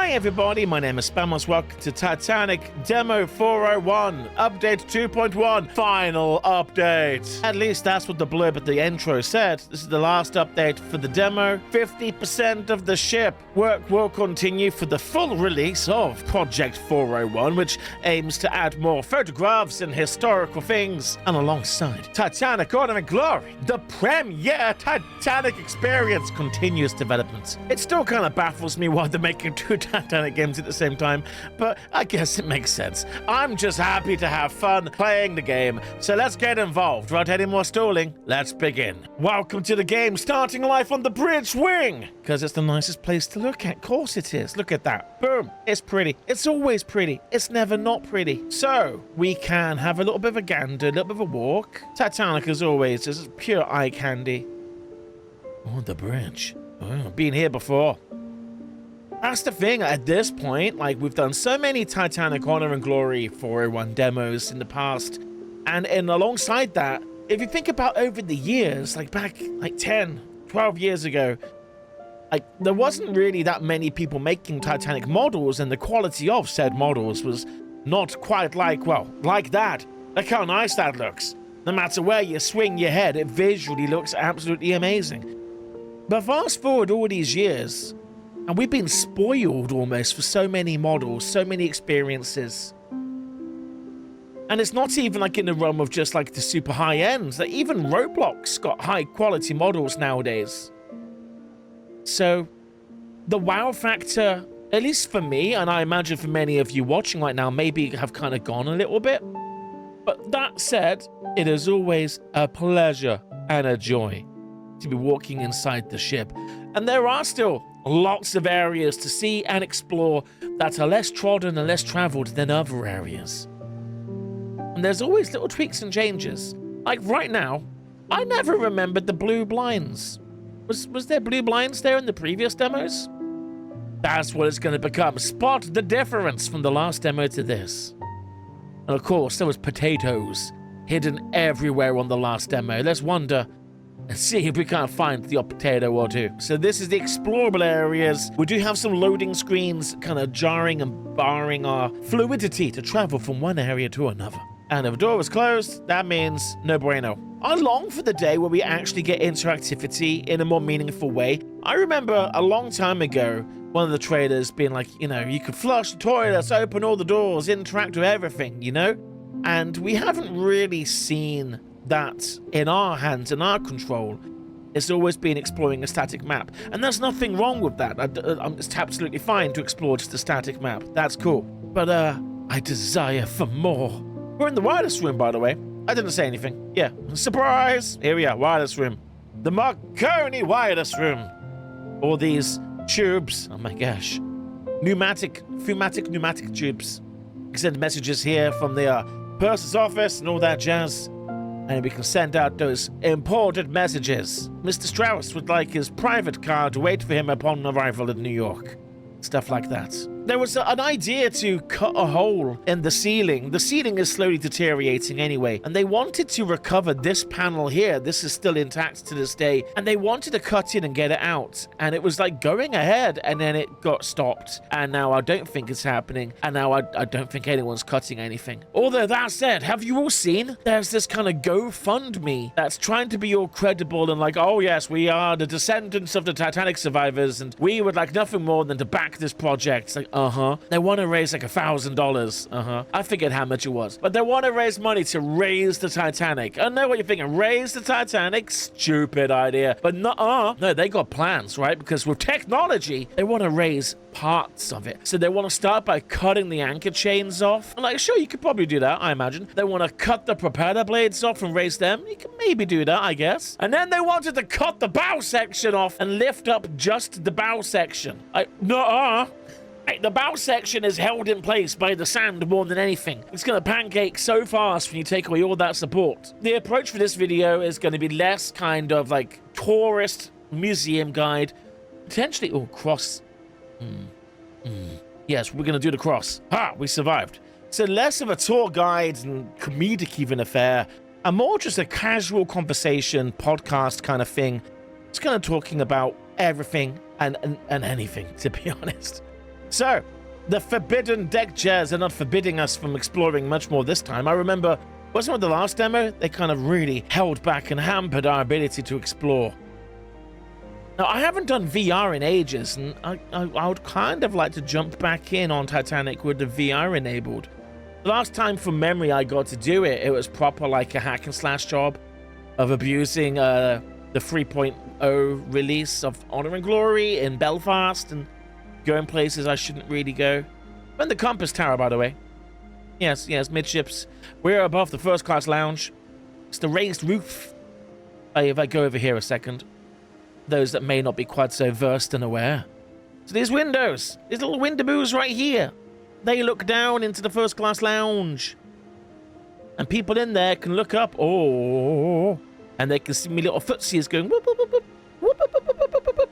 Hi everybody, my name is Spammals. Welcome to Titanic Demo 401, Update 2.1, Final Update. At least that's what the blurb at the intro said. This is the last update for the demo. 50% of the ship. Work will continue for the full release of Project 401, which aims to add more photographs and historical things. And alongside Titanic Honor and Glory, the premiere Titanic experience continues development. It still kind of baffles me why they're making two Titanic games at the same time, but I guess it makes sense. I'm just happy to have fun playing the game, so let's get involved. Without any more stalling, let's begin. Welcome to the game, starting life on the bridge wing, because it's the nicest place to look at. Of course it is. Look at that. Boom. It's pretty. It's always pretty. It's never not pretty. So we can have a little bit of a gander, a little bit of a walk. Titanic, as always, is pure eye candy. Oh, the bridge. Oh, been here before. That's the thing, at this point, like, we've done so many Titanic Honor and Glory 401 demos in the past, and alongside that, if you think about over the years, like back like 10, 12 years ago, like, there wasn't really that many people making Titanic models, and the quality of said models was not quite like, well, like that. Look how nice that looks. No matter where you swing your head, it visually looks absolutely amazing. But fast forward all these years, and we've been spoiled almost for so many models, so many experiences. And it's not even like in the realm of just like the super high ends. Like even Roblox got high quality models nowadays. So the wow factor, at least for me, and I imagine for many of you watching right now, maybe have kind of gone a little bit. But that said, it is always a pleasure and a joy to be walking inside the ship. And there are still lots of areas to see and explore that are less trodden and less traveled than other areas. And there's always little tweaks and changes. Like right now, I never remembered the blue blinds. Was there blue blinds there in the previous demos? That's what it's going to become. Spot the difference from the last demo to this. And of course, there was potatoes hidden everywhere on the last demo. Let's wonder and see if we can't find the odd potato or two. So this is the explorable areas. We do have some loading screens kind of jarring and barring our fluidity to travel from one area to another. And if a door is closed, that means no bueno. I long for the day where we actually get interactivity in a more meaningful way. I remember a long time ago, one of the trailers being like, you know, you could flush the toilets, open all the doors, interact with everything, you know? And we haven't really seen that in our hands, in our control. It's always been exploring a static map, and there's nothing wrong with that. It's absolutely fine to explore just a static map. That's cool. But I desire for more. We're in the wireless room, by the way. I didn't say anything. Yeah, surprise! Here we are, wireless room. The Marconi wireless room. All these tubes. Oh my gosh. Pneumatic tubes. You can send messages here from the purser's office and all that jazz. And we can send out those important messages. Mr. Strauss would like his private car to wait for him upon arrival in New York. Stuff like that. There was an idea to cut a hole in the ceiling. The ceiling is slowly deteriorating anyway, and they wanted to recover this panel here. This is still intact to this day, and they wanted to cut in and get it out, and it was like going ahead, and then it got stopped, and now I don't think it's happening, and now I don't think anyone's cutting anything. Although that said, have you all seen? There's this kind of GoFundMe that's trying to be all credible and like, oh yes, we are the descendants of the Titanic survivors, and we would like nothing more than to back this project. It's like, they want to raise like $1,000. I forget how much it was. But they want to raise money to raise the Titanic. I know what you're thinking. Raise the Titanic? Stupid idea. But no, they got plans, right? Because with technology, they want to raise parts of it. So they want to start by cutting the anchor chains off. I'm like, sure, you could probably do that, I imagine. They want to cut the propeller blades off and raise them. You can maybe do that, I guess. And then they wanted to cut the bow section off and lift up just the bow section. The bow section is held in place by the sand more than anything. It's going to pancake so fast when you take away all that support. The approach for this video is going to be less kind of like tourist museum guide. Potentially, cross. Yes, we're going to do the cross. We survived. So less of a tour guide and comedic even affair, and more just a casual conversation, podcast kind of thing. It's kind of talking about everything and anything, to be honest. So, the forbidden deck chairs are not forbidding us from exploring much more this time. I remember, wasn't it the last demo? They kind of really held back and hampered our ability to explore. Now, I haven't done VR in ages, and I would kind of like to jump back in on Titanic with the VR enabled. The last time from memory I got to do it, it was proper like a hack and slash job of abusing the 3.0 release of Honor and Glory in Belfast and going places I shouldn't really go. And the compass tower, by the way. Yes, midships. We're above the first class lounge. It's the raised roof. If I go over here a second. Those that may not be quite so versed and aware. So these windows, these little windows right here, they look down into the first class lounge. And people in there can look up, oh, and they can see me little footsies going whoop, whoop, whoop, whoop.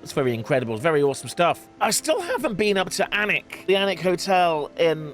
It's very incredible. It's very awesome stuff. I still haven't been up to Alnwick, the Alnwick Hotel in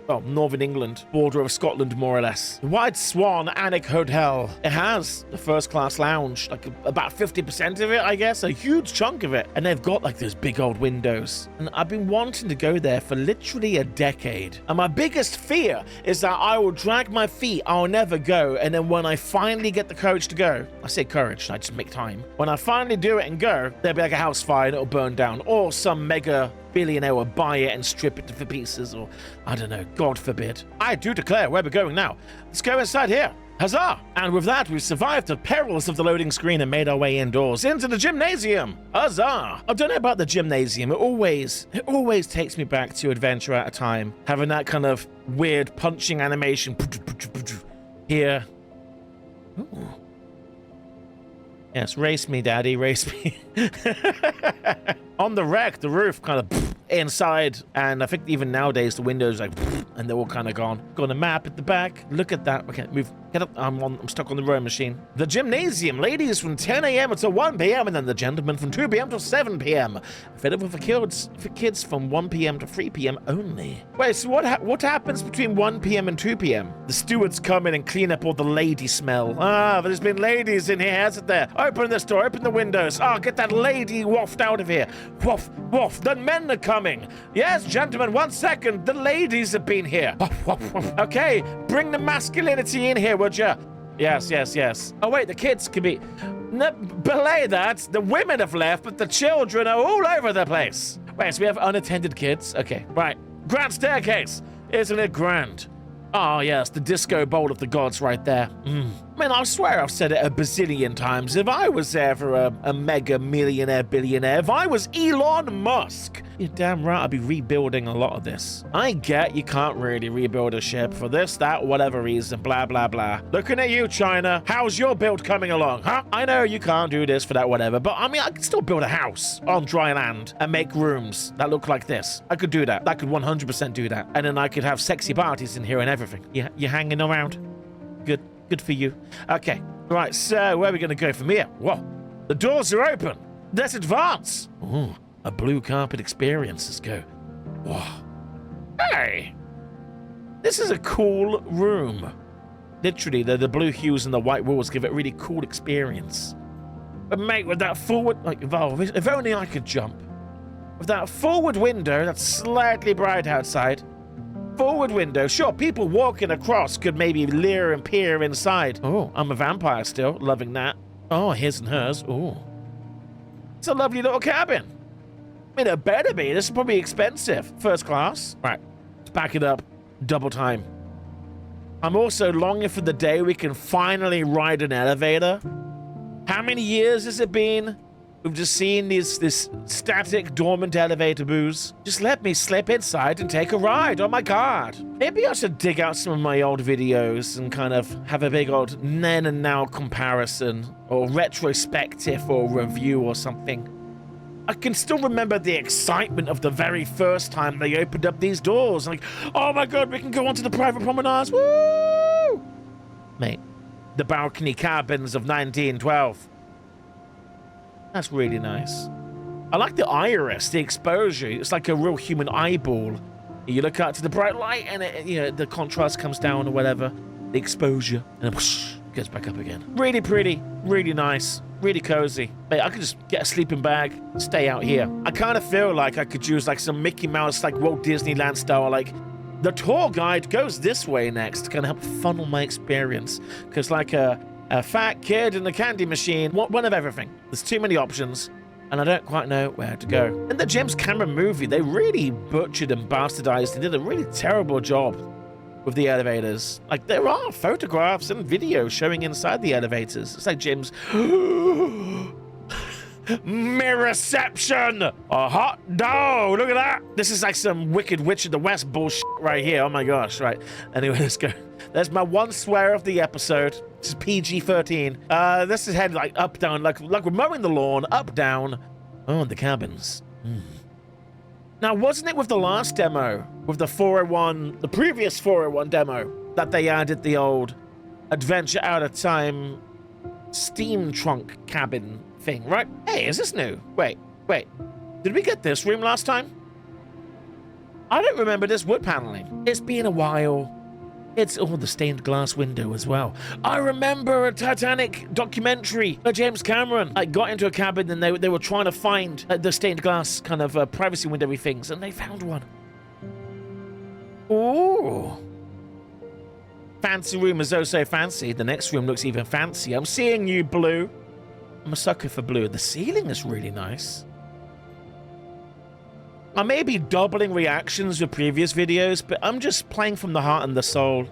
northern England, border of Scotland, more or less. The White Swan Alnwick Hotel. It has the first class lounge, like about 50% of it, I guess, a huge chunk of it. And they've got like those big old windows. And I've been wanting to go there for literally a decade. And my biggest fear is that I will drag my feet, I'll never go. And then when I finally get the courage to go, I say courage, I just make time. When I finally do it and go, there'll be like a house fire and it'll burn down, or some mega billionaire will buy it and strip it to pieces, or I don't know, God forbid. I do declare where we're going now. Let's go inside here. Huzzah! And with that, we've survived the perils of the loading screen and made our way indoors into the gymnasium. Huzzah! I don't know about the gymnasium. It always takes me back to Adventure at a Time, having that kind of weird punching animation here. Ooh. Yes, race me, Daddy, race me. On the wreck, the roof kind of inside, and I think even nowadays the windows like and they're all kind of gone. Got a map at the back. Look at that. Okay, move. Get up. I'm stuck on the rowing machine. The gymnasium, ladies from 10 a.m. until 1 p.m. and then the gentlemen from 2 p.m. till 7 p.m. Available for kids from 1 p.m. to 3 p.m. only. Wait, so what happens between 1 p.m. and 2 p.m.? The stewards come in and clean up all the lady smell. Ah, there's been ladies in here, hasn't there? Open this door, open the windows. Ah, get that lady waft out of here. Waft, waft. The men are coming. Yes, gentlemen, 1 second. The ladies have been here. Waft, waft, waft. Okay, bring the masculinity in here, would you? Yes. Oh, wait, the kids can be... belay that. The women have left, but the children are all over the place. Wait, so we have unattended kids? Okay, right. Grand staircase. Isn't it grand? Oh, yes, the disco bowl of the gods right there. I mean, I swear I've said it a bazillion times. If I was ever a mega millionaire billionaire, if I was Elon Musk, you're damn right I'd be rebuilding a lot of this. I get you can't really rebuild a ship for this, that, whatever reason, blah, blah, blah. Looking at you, China. How's your build coming along, huh? I know you can't do this for that, whatever, but I mean, I could still build a house on dry land and make rooms that look like this. I could do that. I could 100% do that. And then I could have sexy parties in here and everything. Yeah, you're hanging around? Good for you. Okay, right, so where are we going to go from here? Whoa, the doors are open. Let's advance. Ooh, a blue carpet experience. Let's go. Whoa. Hey, this is a cool room. Literally, the blue hues and the white walls give it a really cool experience. But mate, with that forward, like, if only I could jump. With that forward window that's slightly bright outside, forward window, sure, people walking across could maybe leer and peer inside. Oh, I'm a vampire still, loving that. Oh, his and hers. Oh, it's a lovely little cabin. I mean, it better be. This is probably expensive. First class. Right, let's back it up. Double time. I'm also longing for the day we can finally ride an elevator. How many years has it been? We've just seen this static, dormant elevator booze. Just let me slip inside and take a ride. Oh my God. Maybe I should dig out some of my old videos and kind of have a big old then and now comparison or retrospective or review or something. I can still remember the excitement of the very first time they opened up these doors. Like, oh my God, we can go onto the private promenades. Woo! Mate, the balcony cabins of 1912. That's really nice. I like the iris, the exposure. It's like a real human eyeball. You look out to the bright light and the contrast comes down or whatever. The exposure. And then whoosh, goes back up again. Really pretty. Really nice. Really cozy. Mate, I could just get a sleeping bag, stay out here. I kind of feel like I could use like some Mickey Mouse, like Walt Disneyland style, like the tour guide goes this way next to kind of help funnel my experience. Because like a fat kid and a candy machine, one of everything. There's too many options, and I don't quite know where to go. In the James Cameron movie, they really butchered and bastardized and did a really terrible job with the elevators. Like, there are photographs and videos showing inside the elevators. It's like James... Mirrorception! A hot dog! Look at that! This is like some Wicked Witch of the West bullshit right here. Oh my gosh, right. Anyway, let's go. There's my one swear of the episode. This is PG-13. This is head like up, down, like we're mowing the lawn, up, down. Oh, and the cabins. Now, wasn't it with the last demo, with the 401, the previous 401 demo, that they added the old Adventure Out of Time steam trunk cabin thing, right? Hey, is this new? Wait. Did we get this room last time? I don't remember this wood paneling. It's been a while. It's the stained glass window as well. I remember a Titanic documentary by James Cameron. I got into a cabin and they were trying to find the stained glass kind of privacy window things, and they found one. Ooh. Fancy room is oh so fancy. The next room looks even fancier. I'm seeing you, blue. I'm a sucker for blue. The ceiling is really nice. I may be doubling reactions with previous videos, but I'm just playing from the heart and the soul.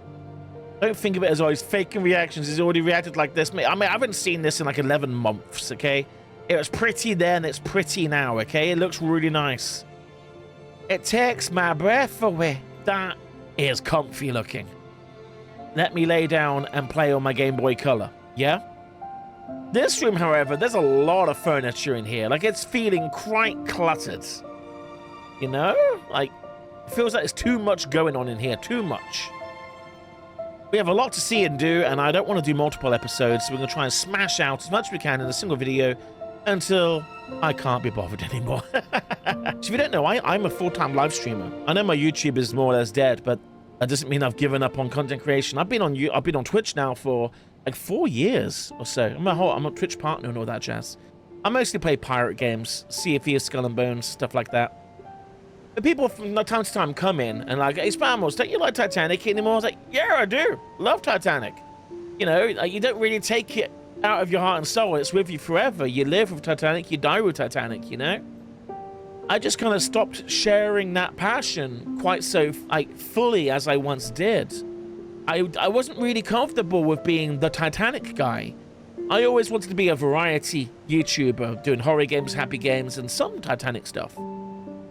Don't think of it as always faking reactions. He's already reacted like this. I mean, I haven't seen this in like 11 months, okay? It was pretty then, it's pretty now, okay? It looks really nice. It takes my breath away. That is comfy looking. Let me lay down and play on my Game Boy Color, yeah? This room, however, there's a lot of furniture in here. Like, it's feeling quite cluttered. You know? Like, it feels like there's too much going on in here. Too much. We have a lot to see and do, and I don't want to do multiple episodes, so we're going to try and smash out as much as we can in a single video until I can't be bothered anymore. So if you don't know, I'm a full-time live streamer. I know my YouTube is more or less dead, but that doesn't mean I've given up on content creation. I've been on Twitch now for like 4 years or so. I'm a Twitch partner and all that jazz. I mostly play pirate games, Sea of Thieves, Skull and Bones, stuff like that. But people from time to time come in and like, hey, Spammals, don't you like Titanic anymore? I was like, yeah, I do. Love Titanic. You know, like, you don't really take it out of your heart and soul. It's with you forever. You live with Titanic, you die with Titanic, you know? I just kind of stopped sharing that passion quite so like fully as I once did. I wasn't really comfortable with being the Titanic guy. I always wanted to be a variety YouTuber, doing horror games, happy games, and some Titanic stuff.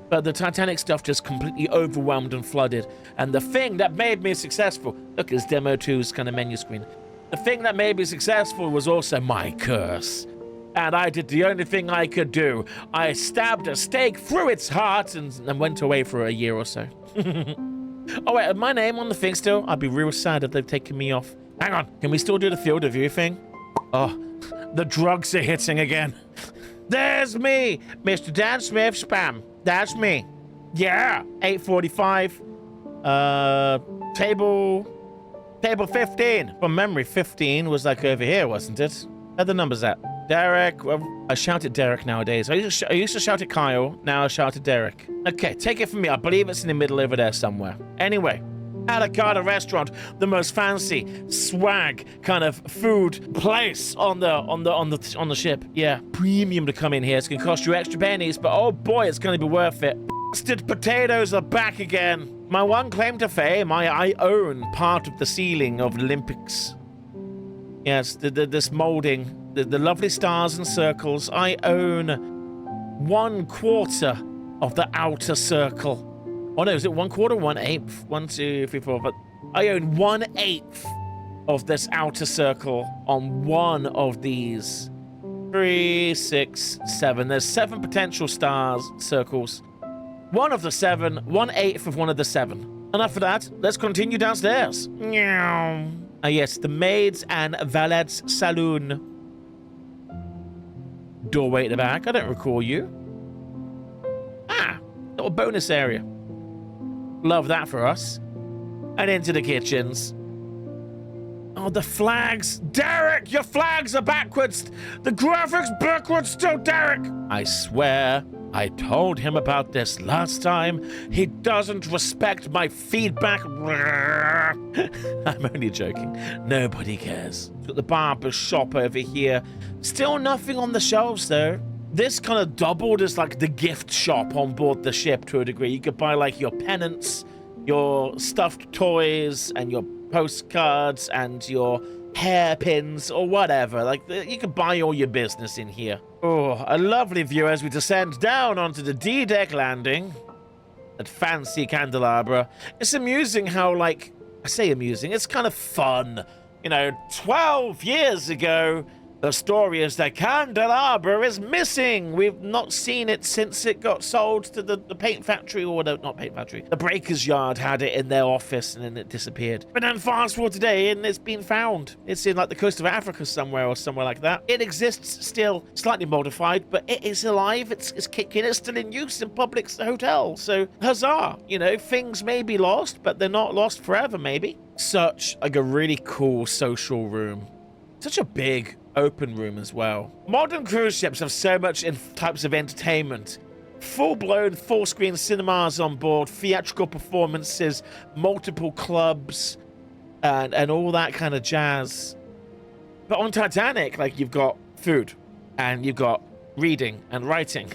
But the Titanic stuff just completely overwhelmed and flooded. And the thing that made me successful, look, it's Demo 2's kind of menu screen. The thing that made me successful was also my curse. And I did the only thing I could do. I stabbed a stake through its heart and went away for a year or so. Oh, wait, my name on the thing still? I'd be real sad if they've taken me off. Hang on, can we still do the field of view thing? Oh, the drugs are hitting again. There's me, Mr. Dan Smith Spam. That's me. Yeah, 845. Table 15. From memory, 15 was like over here, wasn't it? Where are the numbers at? Derek. Well, I shout at Derek nowadays. I used to shout at Kyle. Now I shout at Derek. Okay, take it from me. I believe it's in the middle over there somewhere. Anyway, a la carte restaurant, the most fancy swag kind of food place on the ship. Yeah, premium to come in here. It's gonna cost you extra pennies, but oh boy, it's gonna be worth it. Bastard potatoes are back again. My one claim to fame, I own part of the ceiling of Olympics. Yes, this molding, the lovely stars and circles. I own 1/4 of the outer circle. Oh no, is it 1/4, 1/8? 1, 2, 3, 4, but I own 1/8 of this outer circle on one of these. 3, 6, 7. There's 7 potential circles. One of the 7, 1/8 of one of the 7. Enough of that. Let's continue downstairs. Meow. Ah, yes, the maids and valets saloon. Doorway at the back. I don't recall you. Ah, little bonus area. Love that for us. And into the kitchens. Oh, the flags. Derek, your flags are backwards. The graphics backwards still, Derek. I swear I told him about this last time. He doesn't respect my feedback. I'm only joking. Nobody cares. Got the barber shop over here. Still nothing on the shelves, though. This kind of doubled as like the gift shop on board the ship to a degree. You could buy like your pennants, your stuffed toys, and your postcards, and your hairpins, or whatever. Like, you can buy all your business in here. Oh, a lovely view as we descend down onto the D-deck landing at fancy candelabra. It's amusing how, like, I say amusing, it's kind of fun. You know, 12 years ago, the story is that candelabra is missing. We've not seen it since it got sold to the paint factory, or not paint factory. The breaker's yard had it in their office and then it disappeared. But then fast forward today and it's been found. It's in like the coast of Africa somewhere or somewhere like that. It exists still, slightly modified, but it is alive. It's kicking. It's still in use in public hotels. So huzzah. You know, things may be lost, but they're not lost forever, maybe. Such like a really cool social room. Such a big open room as well. Modern cruise ships have so much types of entertainment. Full-blown, full-screen cinemas on board, theatrical performances, multiple clubs, and all that kind of jazz. But on Titanic, like, you've got food, and you've got reading and writing,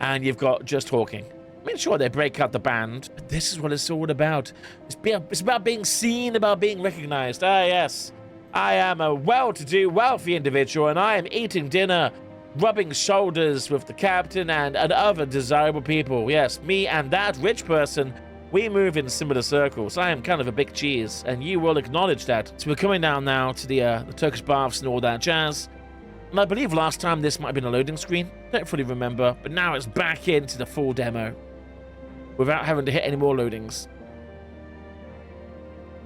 and you've got just talking. I mean, sure, they break out the band, but this is what it's all about. It's about being seen, about being recognized. Ah, yes. I am a well-to-do, wealthy individual, and I am eating dinner, rubbing shoulders with the captain and other desirable people. Yes, me and that rich person, we move in similar circles. I am kind of a big cheese, and you will acknowledge that. So we're coming down now to the Turkish baths and all that jazz. And I believe last time this might have been a loading screen. Don't fully remember, but now it's back into the full demo without having to hit any more loadings.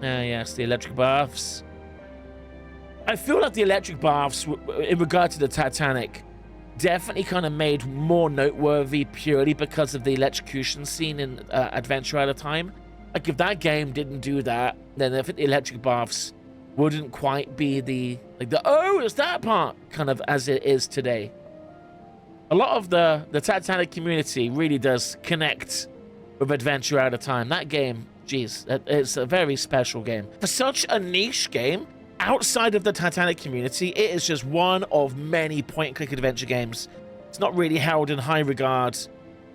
Yes, the electric baths. I feel like the electric baths, in regard to the Titanic, definitely kind of made more noteworthy purely because of the electrocution scene in Adventure Out of Time. Like, if that game didn't do that, then I think the electric baths wouldn't quite be the oh, it's that part kind of as it is today. A lot of the Titanic community really does connect with Adventure Out of Time. That game, geez, it's a very special game. For such a niche game, outside of the Titanic community, it is just one of many point-and-click adventure games. It's not really held in high regard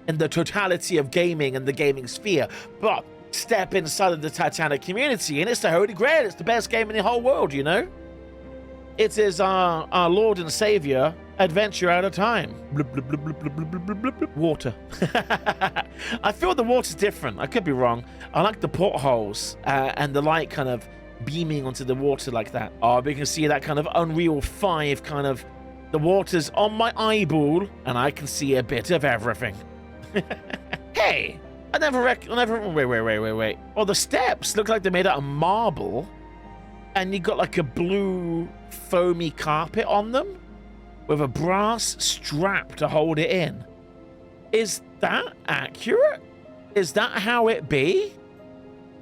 in the totality of gaming and the gaming sphere, but step inside of the Titanic community, and it's the Holy Grail. It's the best game in the whole world, you know? It is our Lord and Savior, Adventure Out of Time. Blub, blub, blub, blub, blub, blub, blub, blub, blub. Water. I feel the water's different. I could be wrong. I like the portholes and the light kind of beaming onto the water like that. Oh, we can see that kind of Unreal 5 kind of, the water's on my eyeball and I can see a bit of everything. Hey, wait. Well, the steps look like they're made out of marble and you got like a blue foamy carpet on them with a brass strap to hold it in. Is that accurate? Is that how it be?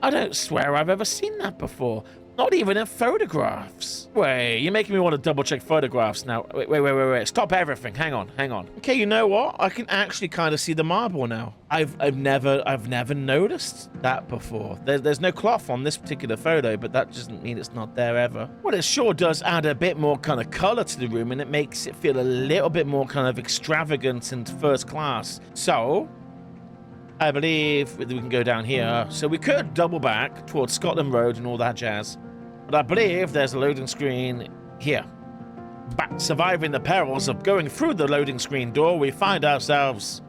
I don't swear I've ever seen that before. Not even in photographs. Wait, you're making me want to double check photographs now. Wait. Stop everything. Hang on. Okay, you know what? I can actually kind of see the marble now. I've never noticed that before. There's no cloth on this particular photo, but that doesn't mean it's not there ever. Well, it sure does add a bit more kind of color to the room, and it makes it feel a little bit more kind of extravagant and first class. So I believe we can go down here. So we could double back towards Scotland Road and all that jazz. But I believe there's a loading screen here. But surviving the perils of going through the loading screen door, we find ourselves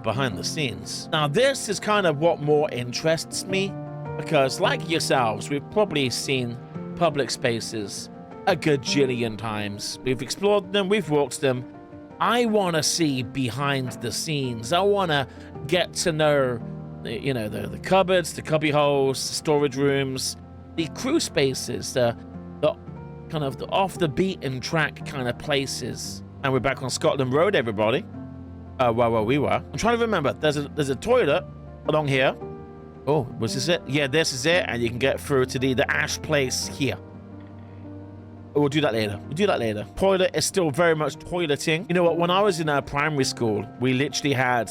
behind the scenes. Now, this is kind of what more interests me, because like yourselves, we've probably seen public spaces a gajillion times. We've explored them, we've walked them. I want to see behind the scenes. I want to get to know, you know, the cupboards, the cubby holes, the storage rooms, the crew spaces, the kind of the off the beaten track kind of places. And we're back on Scotland Road, everybody. Well, we were. I'm trying to remember. There's a toilet along here. Oh, was this it? Yeah, this is it. And you can get through to the ash place here. We'll do that later. We'll do that later. Toilet is still very much toileting. You know what? When I was in primary school, we literally had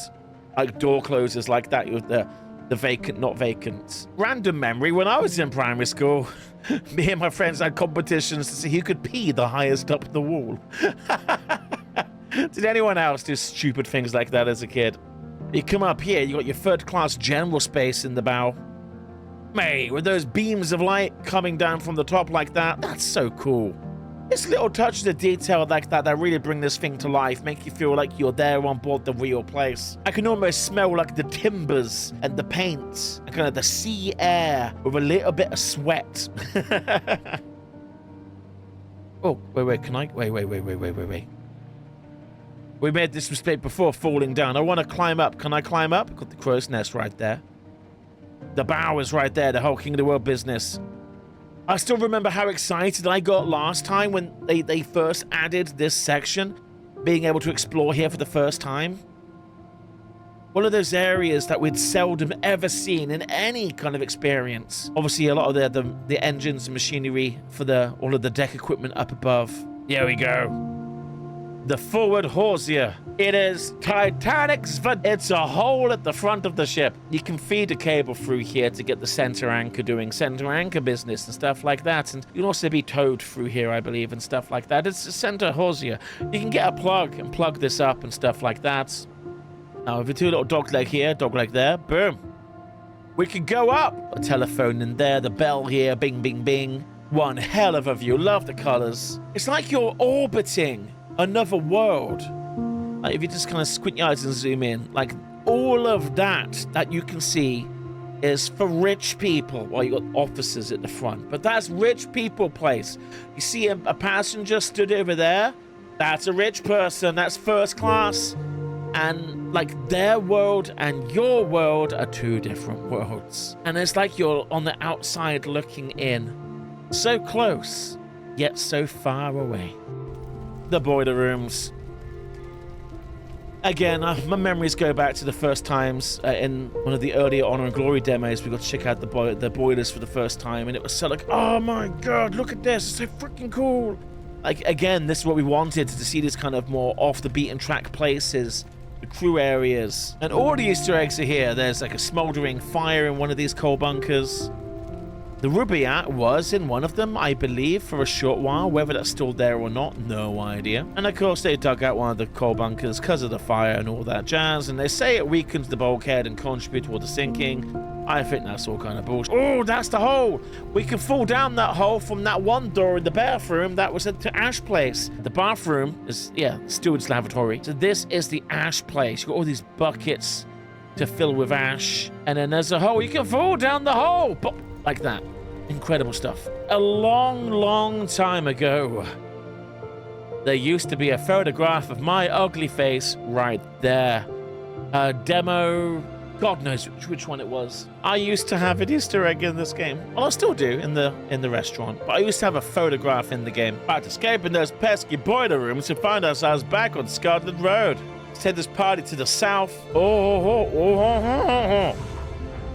like door closers like that with the vacant, not vacant. Random memory. When I was in primary school, me and my friends had competitions to see who could pee the highest up the wall. Did anyone else do stupid things like that as a kid? You come up here, you got your third-class general space in the bow. Mate, with those beams of light coming down from the top like that, that's so cool. This little touches of detail like that really bring this thing to life, make you feel like you're there on board the real place. I can almost smell like the timbers and the paint and kind of the sea air with a little bit of sweat. Oh, wait, can I? Wait. We made this mistake before falling down. I want to climb up. Can I climb up? Got the crow's nest right there. The bow is right there, the whole King of the World business. I still remember how excited I got last time when they first added this section, being able to explore here for the first time. One of those areas that we'd seldom ever seen in any kind of experience. Obviously, a lot of the engines and machinery for all of the deck equipment up above. Here we go. The forward hawser. It is Titanic's, but it's a hole at the front of the ship. You can feed a cable through here to get the center anchor doing center anchor business and stuff like that. And you can also be towed through here, I believe, and stuff like that. It's a center hawser. You can get a plug and plug this up and stuff like that. Now, if you do a little dog leg here, dog leg there, boom. We can go up. A telephone in there, the bell here, bing, bing, bing. One hell of a view. Love the colors. It's like you're orbiting another world. Like if you just kind of squint your eyes and zoom in, like all of that you can see is for rich people. Well, you got officers at the front, but that's rich people place. You see a passenger stood over there, that's a rich person, that's first class. And like their world and your world are two different worlds. And it's like you're on the outside looking in. So close, yet so far away. The boiler rooms. Again, my memories go back to the first times in one of the earlier Honor and Glory demos. We got to check out the boilers for the first time, and it was so like, oh my god, look at this, it's so freaking cool. Like, again, this is what we wanted, to see these kind of more off the beaten track places, the crew areas. And all the Easter eggs are here. There's like a smoldering fire in one of these coal bunkers. The Rubaiyat was in one of them, I believe, for a short while. Whether that's still there or not, no idea. And of course, they dug out one of the coal bunkers because of the fire and all that jazz. And they say it weakens the bulkhead and contributes toward the sinking. I think that's all kind of bullshit. Oh, that's the hole. We can fall down that hole from that one door in the bathroom that was at the ash place. The bathroom is, yeah, steward's lavatory. So this is the ash place. You've got all these buckets to fill with ash. And then there's a hole. You can fall down the hole. But like that. Incredible stuff. A long time ago, there used to be a photograph of my ugly face right there. A demo, God knows which one it was. I used to have an Easter egg in this game. Well, I still do in the restaurant, but I used to have a photograph in the game. About escaping those pesky boiler rooms to find ourselves back on Scotland Road. Let's head this party to the south.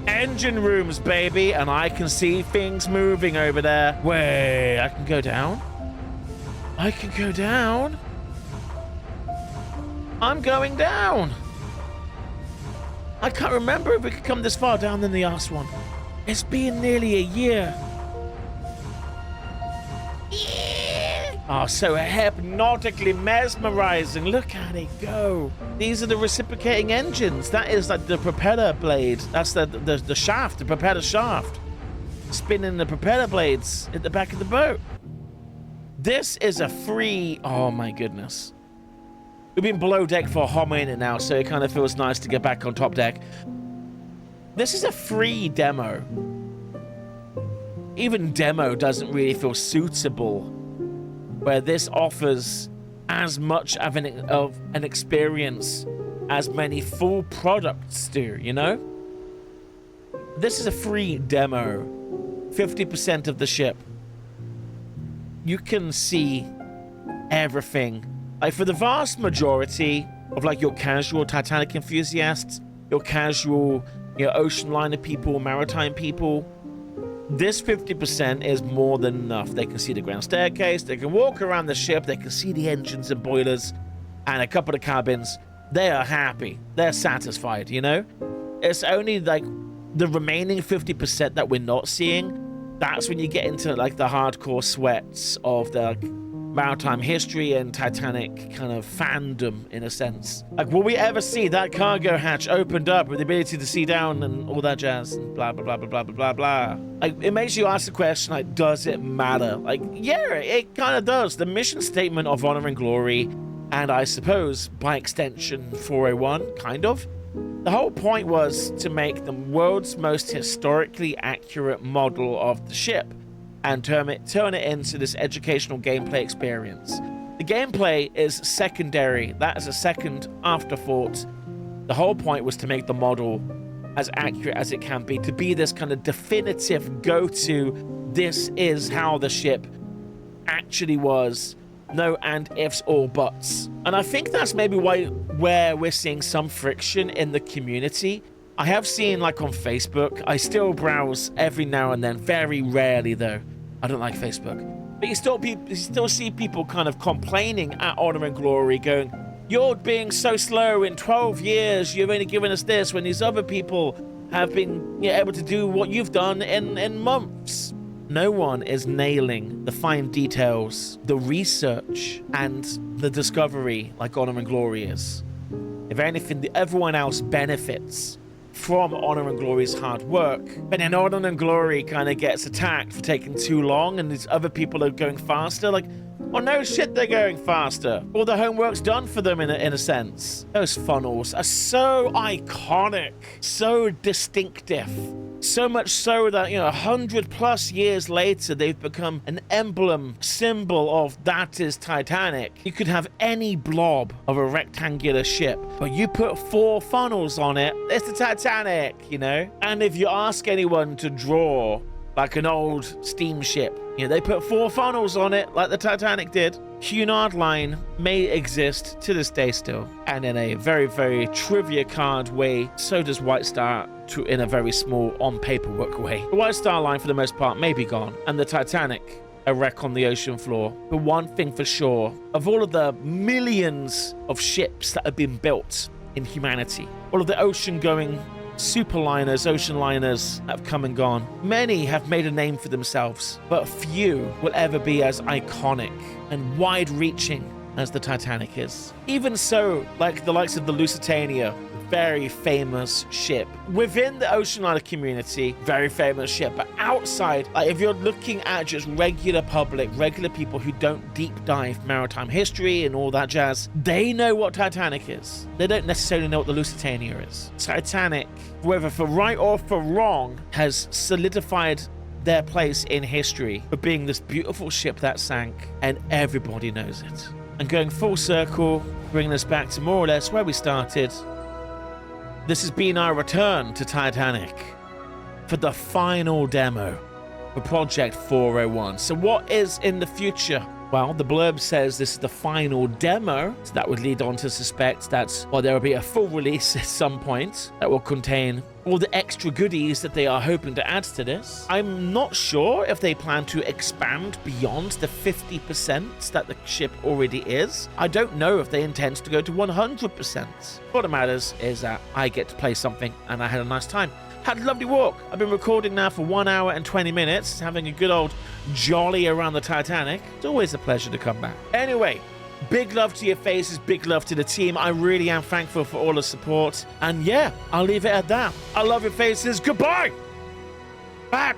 Engine rooms, baby, and I can see things moving over there. Wait, I can go down? I can go down? I'm going down. I can't remember if we could come this far down in the last one. It's been nearly a year. Oh, so hypnotically mesmerizing. Look at it go. These are the reciprocating engines. That is like the propeller blade. That's the shaft, the propeller shaft. Spinning the propeller blades at the back of the boat. This is a free... Oh, my goodness. We've been below deck for a hot minute now, so it kind of feels nice to get back on top deck. This is a free demo. Even demo doesn't really feel suitable, where this offers as much of an experience as many full products do, you know? This is a free demo. 50% of the ship. You can see everything. Like, for the vast majority of, like, your casual Titanic enthusiasts, your casual, ocean liner people, maritime people, This 50% is more than enough. They can see the ground staircase, they can walk around the ship, they can see the engines and boilers, and a couple of cabins. They are happy. They're satisfied, you know? It's only like the remaining 50% that we're not seeing. That's when you get into like the hardcore sweats of the maritime history and Titanic kind of fandom, in a sense. Like, will we ever see that cargo hatch opened up with the ability to see down and all that jazz and blah, blah, blah, blah, blah, blah, blah. Like, it makes you ask the question, like, does it matter? Like, yeah, it kind of does. The mission statement of Honor and Glory, and I suppose, by extension, 401, kind of. The whole point was to make the world's most historically accurate model of the ship and turn it into this educational gameplay experience. The gameplay is secondary. That is a second afterthought. The whole point was to make the model as accurate as it can be, to be this kind of definitive go-to, this is how the ship actually was. No and ifs or buts. And I think that's maybe where we're seeing some friction in the community. I have seen, like, on Facebook, I still browse every now and then, very rarely though. I don't like Facebook. But you still see people kind of complaining at Honor and Glory, going, you're being so slow. In 12 years, you've only given us this, when these other people have been able to do what you've done in months. No one is nailing the fine details, the research, and the discovery like Honor and Glory is. If anything, everyone else benefits from Honor and Glory's hard work, but then Honor and Glory kind of gets attacked for taking too long, and these other people are going faster. Like, well, no shit, they're going faster. All the homework's done for them in a sense. Those funnels are so iconic, so distinctive. So much so that, 100+ years later, they've become an emblem, symbol of that is Titanic. You could have any blob of a rectangular ship, but you put 4 funnels on it, it's the Titanic, And if you ask anyone to draw like an old steamship, they put 4 funnels on it like the Titanic did. Cunard Line may exist to this day still, and in a very, very trivia card way, so does White Star in a very small on-paperwork way. The White Star Line, for the most part, may be gone, and the Titanic, a wreck on the ocean floor. But one thing for sure, of all of the millions of ships that have been built in humanity, all of the ocean-going superliners, ocean liners have come and gone. Many have made a name for themselves, but few will ever be as iconic and wide-reaching as the Titanic is. Even so, like the likes of the Lusitania, very famous ship. Within the ocean liner community, very famous ship. But outside, like if you're looking at just regular public, regular people who don't deep dive maritime history and all that jazz, they know what Titanic is. They don't necessarily know what the Lusitania is. Titanic, whether for right or for wrong, has solidified their place in history for being this beautiful ship that sank, and everybody knows it. And going full circle, bringing us back to more or less where we started, this has been our return to Titanic for the final demo for Project 401. So what is in the future? Well, the blurb says this is the final demo, so that would lead on to suspect that, well, there will be a full release at some point that will contain all the extra goodies that they are hoping to add to this. I'm not sure if they plan to expand beyond the 50% that the ship already is. I don't know if they intend to go to 100%. What matters is that I get to play something, and I had a nice time. Had a lovely walk. I've been recording now for 1 hour and 20 minutes, having a good old jolly around the Titanic. It's always a pleasure to come back. Anyway, big love to your faces, big love to the team. I really am thankful for all the support. And yeah, I'll leave it at that. I love your faces. Goodbye. Back.